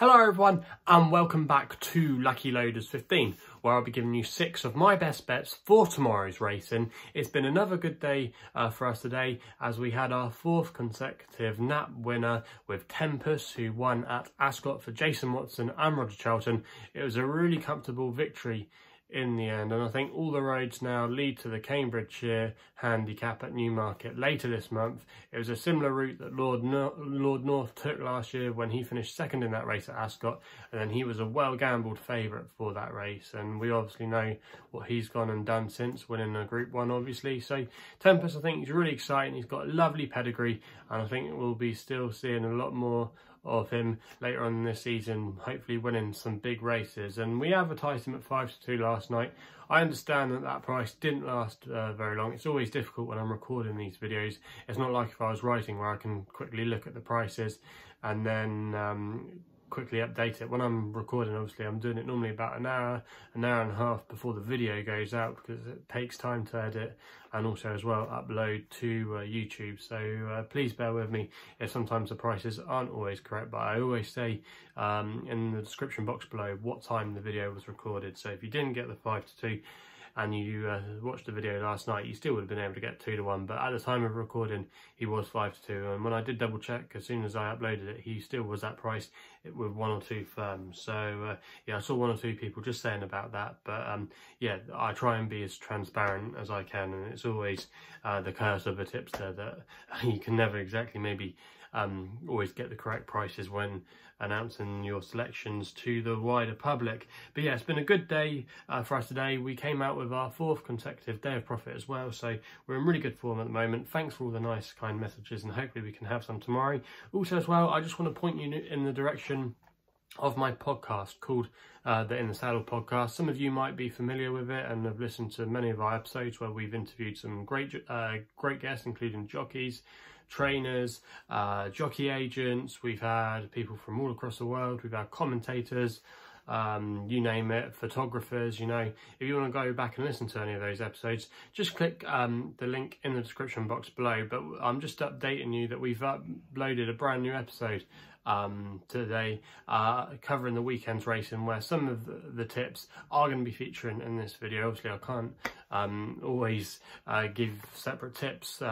Hello everyone and welcome back to Lucky Loaders 15, where I'll be giving you 6 of my best bets for tomorrow's racing. It's been another good day for us today, as we had our 4th consecutive nap winner with Tempest, who won at Ascot for Jason Watson and Roger Charlton. It was a really comfortable victory in the end, and I think all the roads now lead to the Cambridgeshire handicap at Newmarket later this month. It was a similar route that Lord North took last year when he finished 2nd in that race at Ascot, and then he was a well gambled favourite for that race, and we obviously know what he's gone and done since, winning a Group 1 obviously. So Tempest, I think he's really exciting. He's got a lovely pedigree, and I think we'll be still seeing a lot more of him later on in this season, hopefully winning some big races. And we advertised him at 5-2 last night. I understand that price didn't last very long. It's always difficult when I'm recording these videos. It's not like if I was writing, where I can quickly look at the prices and then quickly update it. When I'm recording, obviously I'm doing it normally about an hour and a half before the video goes out, because it takes time to edit and also as well upload to YouTube. So please bear with me if sometimes the prices aren't always correct, but I always say in the description box below what time the video was recorded. So if you didn't get the 5-2 and you watched the video last night, you still would have been able to get 2-1, but at the time of recording he was 5-2, and when I did double check as soon as I uploaded it, he still was that price with 1 or 2 firms. So yeah, I saw 1 or 2 people just saying about that, but yeah, I try and be as transparent as I can, and it's always the curse of a tipster that you can never exactly maybe always get the correct prices when announcing your selections to the wider public. But yeah, it's been a good day for us today. We came out with our 4th consecutive day of profit as well, so we're in really good form at the moment. Thanks for all the nice kind messages, and hopefully we can have some tomorrow. Also as well, I just want to point you in the direction of my podcast called the In the Saddle podcast. Some of you might be familiar with it and have listened to many of our episodes where we've interviewed some great guests, including jockeys, trainers, jockey agents. We've had people from all across the world. We've had commentators, you name it, photographers. You know, if you want to go back and listen to any of those episodes, just click the link in the description box below. But I'm just updating you that we've uploaded a brand new episode today covering the weekend's racing, where some of the tips are going to be featuring in this video. Obviously I can't always give separate tips,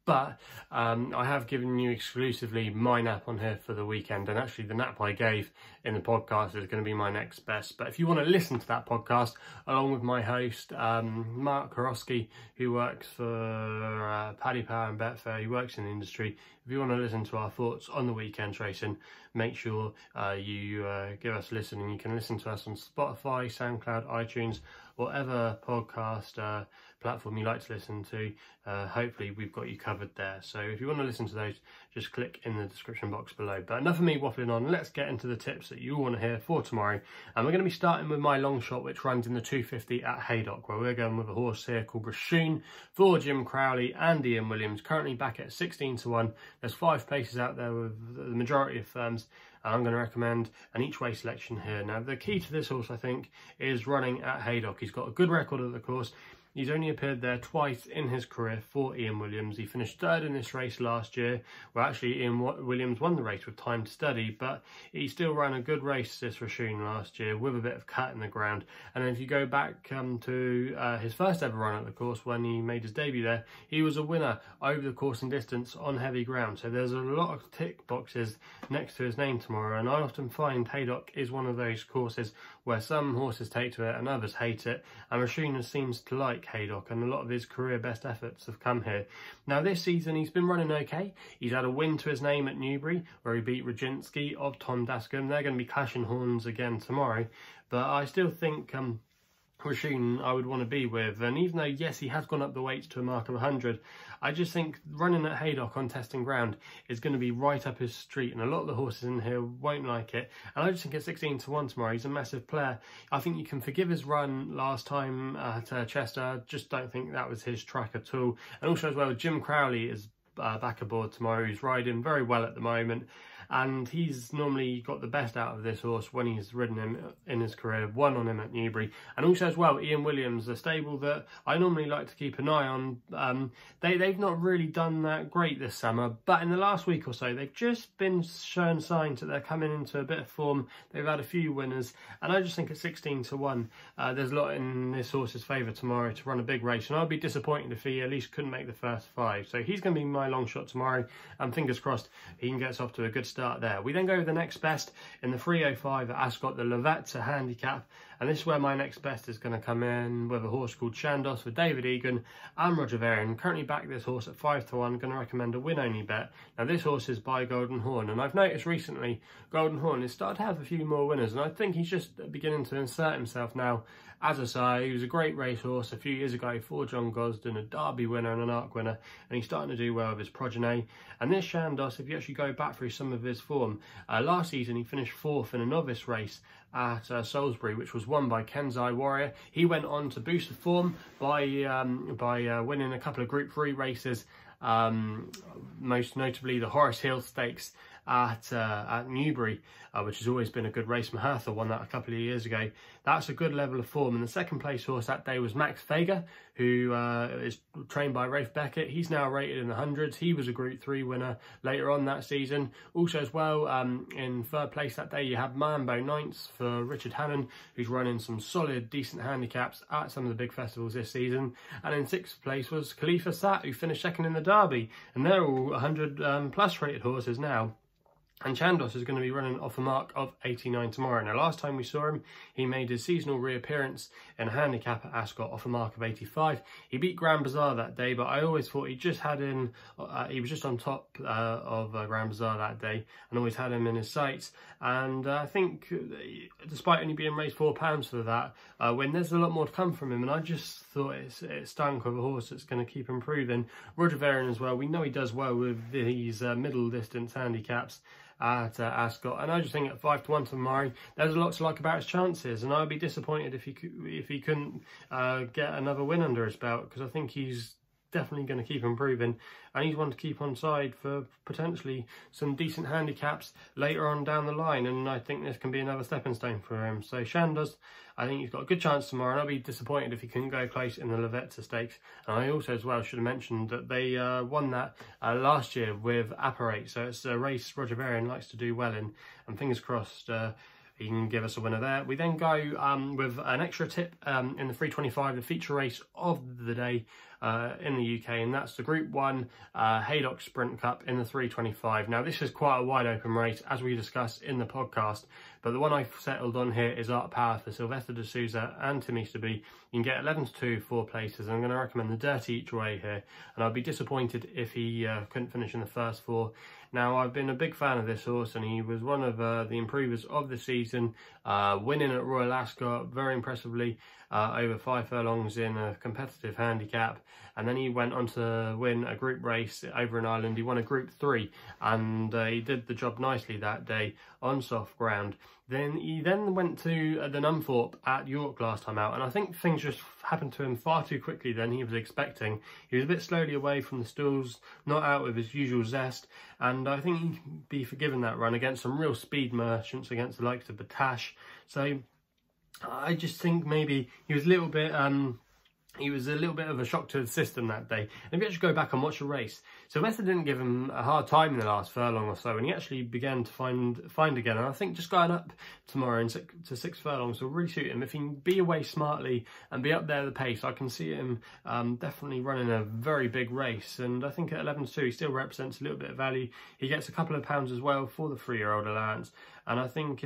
but I have given you exclusively my nap on here for the weekend, and actually the nap I gave in the podcast is going to be my next best. But if you want to listen to that podcast along with my host Mark Horosky, who works for Paddy Power and Betfair, he works in the industry, if you want to listen to our thoughts on the weekend's racing, make sure you give us a listen, and you can listen to us on Spotify, SoundCloud, iTunes, whatever podcast platform you like to listen to. Hopefully we've got you covered there. So if you want to listen to those, just click in the description box below. But enough of me waffling on, let's get into the tips that you want to hear for tomorrow. And we're going to be starting with my Longshot, which runs in the 250 at Haydock, where we're going with a horse here called Reshoun for Jim Crowley and Ian Williams, currently back at 16-1. There's 5 places out there with the majority of firms, and I'm going to recommend an each way selection here. Now the key to this horse, I think, is running at Haydock. He's got a good record at the course. He's only appeared there twice in his career for Ian Williams. He finished 3rd in this race last year. Well, actually, Ian Williams won the race with time to study, but he still ran a good race, this Reshoun, last year, with a bit of cut in the ground. And then if you go back to his first ever run at the course, when he made his debut there, he was a winner over the course and distance on heavy ground. So there's a lot of tick boxes next to his name tomorrow, and I often find Haydock is one of those courses where some horses take to it and others hate it, and Reshoun seems to like Haydock, and a lot of his career best efforts have come here. Now this season he's been running okay. He's had a win to his name at Newbury, where he beat Regenski of Tom Dascombe. They're going to be clashing horns again tomorrow, but I still think Reshoun I would want to be with. And even though, yes, he has gone up the weights to a mark of 100, I just think running at Haydock on testing ground is going to be right up his street, and a lot of the horses in here won't like it. And I just think at 16-1 tomorrow, he's a massive player. I think you can forgive his run last time at Chester. I just don't think that was his track at all. And also as well, Jim Crowley is back aboard tomorrow. He's riding very well at the moment, and he's normally got the best out of this horse when he's ridden him in his career. Won on him at Newbury, and also as well Ian Williams, a stable that I normally like to keep an eye on. They've not really done that great this summer, but in the last week or so they've just been showing signs that they're coming into a bit of form. They've had a few winners, and I just think at 16 to 1 there's a lot in this horse's favour tomorrow to run a big race, and I'd be disappointed if he at least couldn't make the first 5. So he's going to be my long shot tomorrow, and fingers crossed he can get us off to a good start there. We then go with the next best in the 305 at Ascot, the Levet's handicap, and this is where my next best is going to come in with a horse called Shandoz for David Egan and Roger Varian. Currently back this horse at 5 to 1, going to recommend a win-only bet. Now this horse is by Golden Horn, and I've noticed recently Golden Horn has started to have a few more winners, and I think he's just beginning to insert himself now as a sire. He was a great racehorse a few years ago for John Gosden, a Derby winner and an Arc winner, and he's starting to do well with his progeny. And this Shandoz, if you actually go back through some of his form, last season he finished 4th in a novice race at Salisbury, which was won by Kenzai Warrior. He went on to boost the form by winning a couple of Group 3 races, most notably the Horace Hill Stakes at Newbury, which has always been a good race. Mahertha won that a couple of years ago. That's a good level of form. And the second place horse that day was Max Fager, who is trained by Rafe Beckett. He's now rated in the hundreds. He was a Group 3 winner later on that season. Also as well, in third place that day you had Mambo Ninths for Richard Hannon, who's running some solid, decent handicaps at some of the big festivals this season. And in 6th place was Khalifa Sat, who finished 2nd in the Derby. And they're all 100 plus rated horses now. And Shandoz is going to be running off a mark of 89 tomorrow. Now, last time we saw him, he made his seasonal reappearance in a handicap at Ascot off a mark of 85. He beat Grand Bazaar that day, but I always thought he just had him, he was just on top of Grand Bazaar that day, and always had him in his sights. And I think, despite only being raised £4 for that, when there's a lot more to come from him, and I just thought it stunk of a horse that's going to keep improving. Roger Varian as well, we know he does well with these middle distance handicaps at Ascot, and I just think at 5 to 1 tomorrow there's a lot to like about his chances, and I'd be disappointed if he couldn't get another win under his belt, because I think he's definitely going to keep improving, and he's one to keep on side for potentially some decent handicaps later on down the line, and I think this can be another stepping stone for him. So Shandoz, I think he's got a good chance tomorrow, and I'll be disappointed if he couldn't go close in the Levet's Stakes. And I also as well should have mentioned that they won that last year with Apparate, so it's a race Roger Varian likes to do well in, and fingers crossed he can give us a winner there. We then go with an extra tip in the 325, the feature race of the day in the UK, and that's the Group 1 Haydock Sprint Cup in the 325. Now, this is quite a wide open race, as we discussed in the podcast, but the one I've settled on here is Art Power for Sylvester de Souza and Tim Easterby. You can get 11 to 2, 4 places, and I'm going to recommend the Dirty each way here, and I'd be disappointed if he couldn't finish in the first 4. Now, I've been a big fan of this horse, and he was one of the improvers of the season, winning at Royal Ascot very impressively over 5 furlongs in a competitive handicap. And then he went on to win a group race over in Ireland. He won a Group 3, and he did the job nicely that day on soft ground. Then he went to the Numthorpe at York last time out, and I think things just happened to him far too quickly than he was expecting. He was a bit slowly away from the stalls, not out with his usual zest, and I think he can be forgiven that run against some real speed merchants, against the likes of Batash. So I just think maybe he was a little bit of a shock to the system that day. And if you actually go back and watch the race, Sylvester didn't give him a hard time in the last furlong or so, and he actually began to find again. And I think just going up tomorrow to 6 furlongs will really suit him. If he can be away smartly and be up there at the pace, I can see him definitely running a very big race. And I think at 11 to 2, he still represents a little bit of value. He gets a couple of pounds as well for the 3-year-old allowance. And I think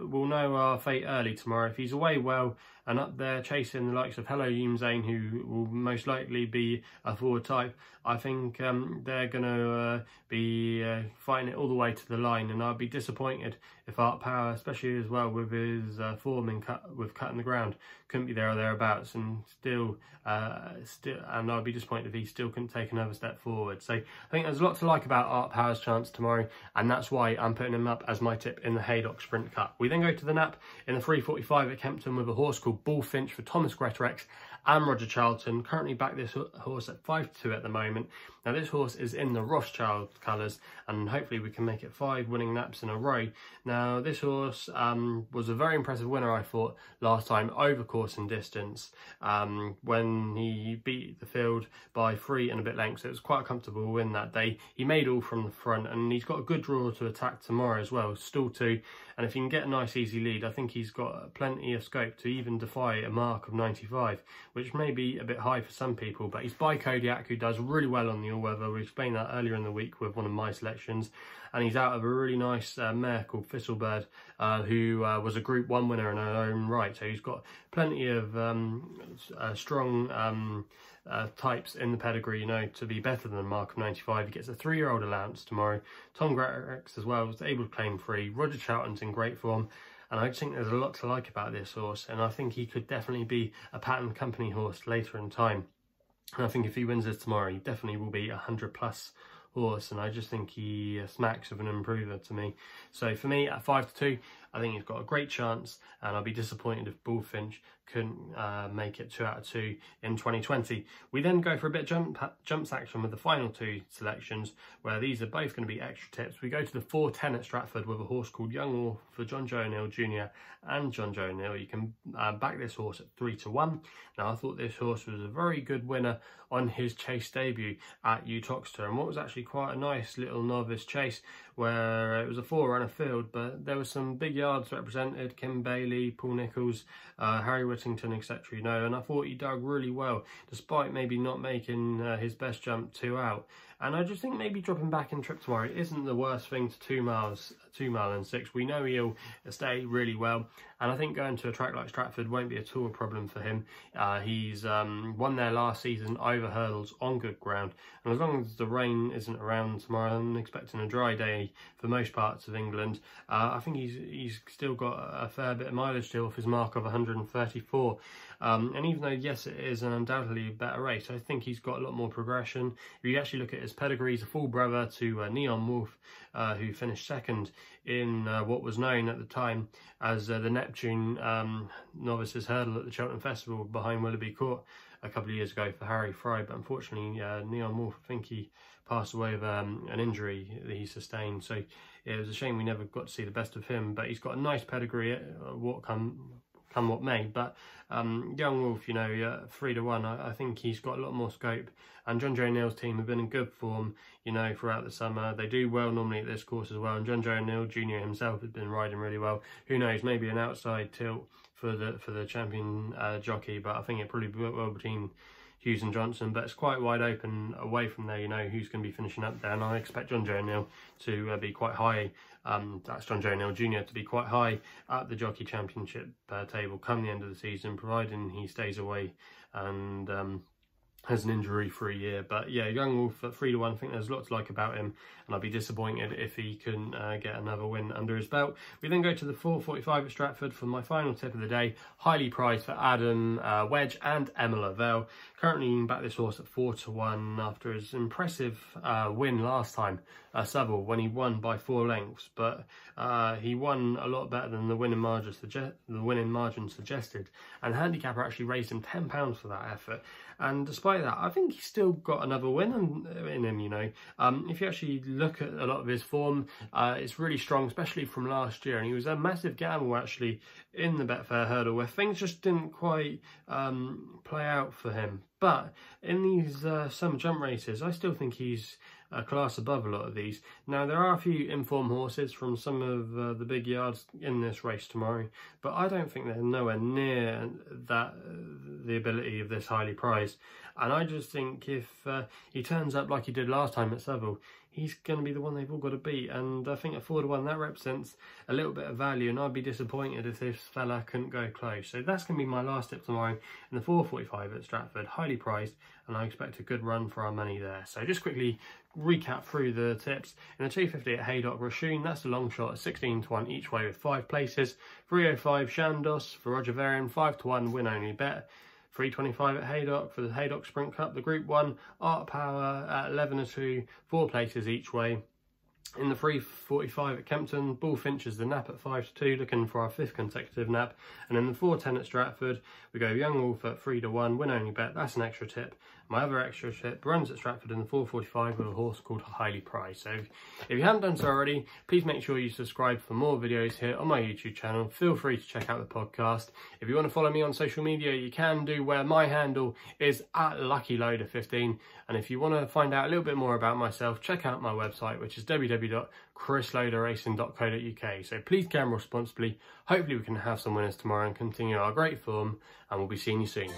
we'll know our fate early tomorrow. If he's away well and up there chasing the likes of Hello Hume Zane, who will most likely be a forward type, I think they're going to be fighting it all the way to the line. And I'd be disappointed if Art Power, especially as well with his form in cutting the ground, couldn't be there or thereabouts, and and I'd be disappointed if he still couldn't take another step forward. So I think there's a lot to like about Art Power's chance tomorrow, and that's why I'm putting him up as my tip in the Haydock Sprint Cup. We then go to the Nap in the 3:45 at Kempton with a horse called Bullfinch for Thomas Greatorex and Roger Charlton. Currently back this horse at 5-2 at the moment. Now this horse is in the Rothschild colours, and hopefully we can make it 5 winning Naps in a row. Now this horse was a very impressive winner, I thought, last time over course and distance when he beat the field by 3 and a bit lengths. So it was quite a comfortable win that day. He made all from the front, and he's got a good draw to attack tomorrow as well, stall 2. And if he can get a nice easy lead, I think he's got plenty of scope to even defy a mark of 95, which may be a bit high for some people. But he's by Kodiak, who does really well on the all-weather. We explained that earlier in the week with one of my selections. And he's out of a really nice mare called Thistlebird, who was a Group 1 winner in her own right. So he's got plenty of strong types in the pedigree, you know, to be better than a mark of 95. He gets a 3-year-old allowance tomorrow. Tom Greatorex as well was able to claim 3. Roger Charlton's in great form. And I just think there's a lot to like about this horse. And I think he could definitely be a pattern company horse later in time. And I think if he wins this tomorrow, he definitely will be a 100+ horse, and I just think he smacks of an improver to me. So for me, at 5-2, I think he's got a great chance, and I'll be disappointed if Bullfinch couldn't make it 2 out of 2 in 2020. We then go for a bit of jumps action with the final 2 selections, where these are both going to be extra tips. We go to the 4:10 at Stratford with a horse called Young Wolf for John Joe O'Neill Jr. and John Joe O'Neill. You can back this horse at 3-1. Now, I thought this horse was a very good winner on his chase debut at Uttoxeter, and what was actually quite a nice little novice chase, where it was a 4-runner field, but there were some big yards represented: Kim Bailey, Paul Nicholls, Harry Whittington, etc. You know, and I thought he dug really well, despite maybe not making his best jump 2 out. And I just think maybe dropping back in trip tomorrow isn't the worst thing to 2 mile and 6. We know he'll stay really well, and I think going to a track like Stratford won't be at all a problem for him. He's won there last season over hurdles on good ground, and as long as the rain isn't around tomorrow, I'm expecting a dry day for most parts of England. I think he's still got a fair bit of mileage still off his mark of 134. And even though, yes, it is an undoubtedly better race, I think he's got a lot more progression. If you actually look at his pedigree, he's a full brother to Neon Wolf, who finished 2nd in what was known at the time as the Neptune Novices Hurdle at the Cheltenham Festival behind Willoughby Court a couple of years ago for Harry Fry. But unfortunately, Neon Wolf, I think he passed away of an injury that he sustained. So it was a shame we never got to see the best of him. But he's got a nice pedigree, what come what may. But Young Wolf, you know, 3-1, I think he's got a lot more scope. And John Joe O'Neill's team have been in good form, you know, throughout the summer. They do well normally at this course as well. And John Joe O'Neill Jr. himself has been riding really well. Who knows, maybe an outside tilt for the champion jockey, but I think it probably worked well between Hughes and Johnson. But it's quite wide open away from there, you know, who's going to be finishing up there. And I expect John Joe O'Neill to be quite high. That's John Joe O'Neill Jr. to be quite high at the Jockey Championship table come the end of the season, providing he stays away and has an injury-free year. But yeah, Young Wolf at 3-1, I think there's lots to like about him, and I'd be disappointed if he couldn't get another win under his belt. We then go to the 4:45 at Stratford for my final tip of the day, highly prized for Adam Wedge and Emma Lavelle. Currently you can back this horse at 4-1 after his impressive win last time at Seville when he won by 4 lengths, but he won a lot better than the winning margin suggested, and the handicapper actually raised him £10 for that effort. And despite that, I think he's still got another win in him, you know. If you actually look at a lot of his form, it's really strong, especially from last year. And he was a massive gamble, actually, in the Betfair Hurdle, where things just didn't quite play out for him. But in these summer jump races, I still think he's a class above a lot of these. Now, there are a few informed horses from some of the big yards in this race tomorrow, but I don't think they're nowhere near the ability of this highly prized. And I just think if he turns up like he did last time at Seville, he's going to be the one they've all got to beat. And I think at 4-1, that represents a little bit of value, and I'd be disappointed if this fella couldn't go close. So that's going to be my last tip tomorrow in the 4:45 at Stratford, highly priced, and I expect a good run for our money there. So just quickly recap through the tips. In the 250 at Haydock, Reshoun, that's the long shot at 16-1 each way with 5 places. 305 Shandoz for Roger Varian, 5-1 win only bet. 325 at Haydock for the Haydock Sprint Cup, the Group 1, Art Power at 11-2, 4 places each way. In the 3:45 at Kempton, Bullfinch is the nap at 5-2, looking for our 5th consecutive nap. And in the 4:10 at Stratford, we go Young Wolf at 3-1, win only bet, that's an extra tip. My other extra tip runs at Stratford in the 4:45 with a horse called Highly Prized. So if you haven't done so already, please make sure you subscribe for more videos here on my YouTube channel. Feel free to check out the podcast. If you want to follow me on social media, you can do, where my handle is at LuckyLoader15. And if you want to find out a little bit more about myself, check out my website, which is www.chrisloaderracing.co.uk. So please gamble responsibly. Hopefully we can have some winners tomorrow and continue our great form, and we'll be seeing you soon.